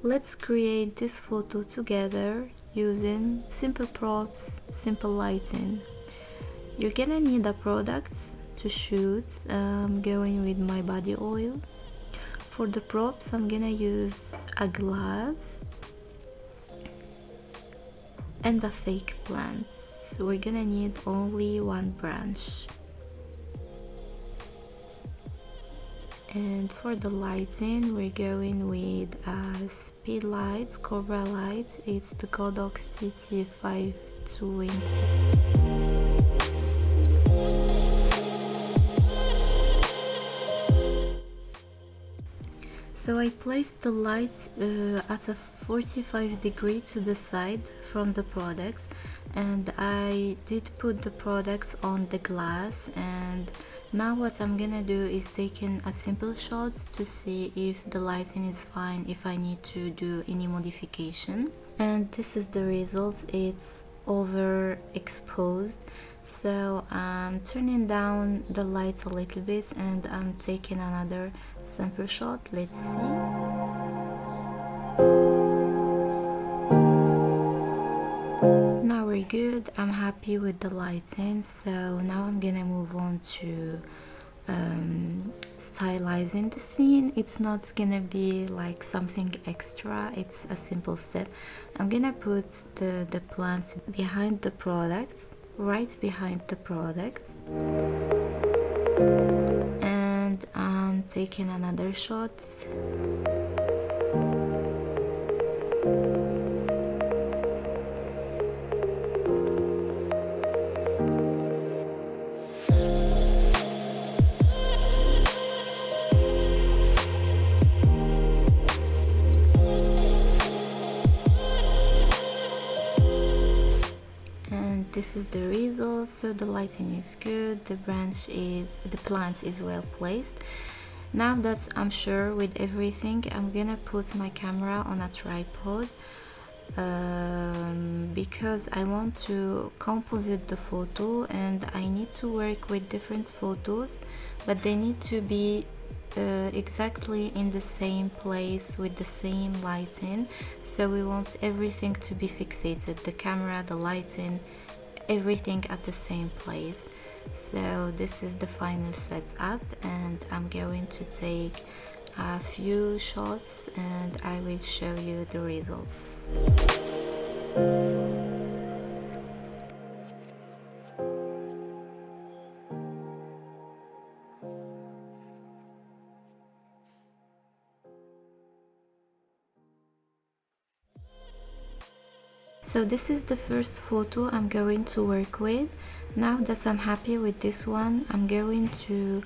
Let's create this photo together using simple props, simple lighting. You're gonna need the products to shoot. I'm going with my body oil. For the props, I'm gonna use a glass and a fake plant. So we're gonna need only one branch. And for the lighting, we're going with speed lights, Cobra lights. It's the Godox TT520. So I placed the light at a 45 degree to the side from the products, and I did put the products on the glass. And now what I'm gonna do is taking a simple shot to see if the lighting is fine, if I need to do any modification. And this is the result. It's overexposed, so I'm turning down the lights a little bit and I'm taking another sample shot. Let's see. Now we're good. I'm happy with the lighting, so now I'm gonna move on to stylizing the scene. It's not gonna be like something extra, it's a simple step. I'm gonna put the plants behind the products, right behind the products, and I'm taking another shot. This is the result. So the lighting is good, the plant is well placed. Now that I'm sure with everything, I'm gonna put my camera on a tripod because I want to composite the photo, and I need to work with different photos, but they need to be exactly in the same place with the same lighting. So we want everything to be fixated, the camera, the lighting, everything at the same place. So this is the final setup, and I'm going to take a few shots and I will show you the results. So this is the first photo I'm going to work with. Now that I'm happy with this one, I'm going to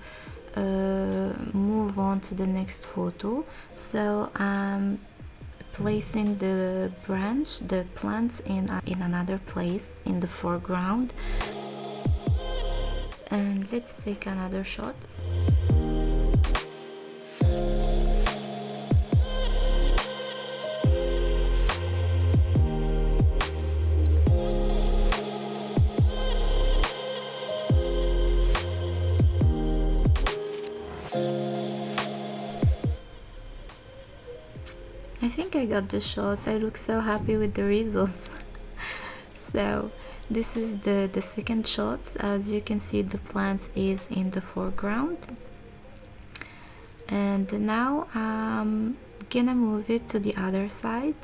move on to the next photo. So I'm placing the plants in another place in the foreground. And let's take another shot. I think I got the shots. I look so happy with the results. So this is the second shot. As you can see, the plant is in the foreground, and now I'm gonna move it to the other side,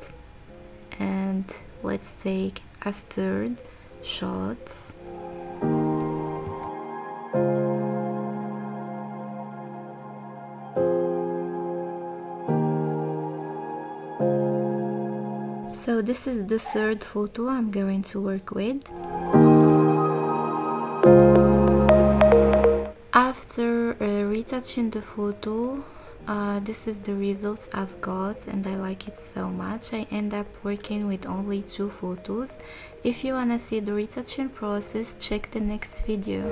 and let's take a third shot. So this is the third photo I'm going to work with. After retouching the photo, this is the results I've got, and I like it so much. I end up working with only 2 photos. If you wanna see the retouching process, check the next video.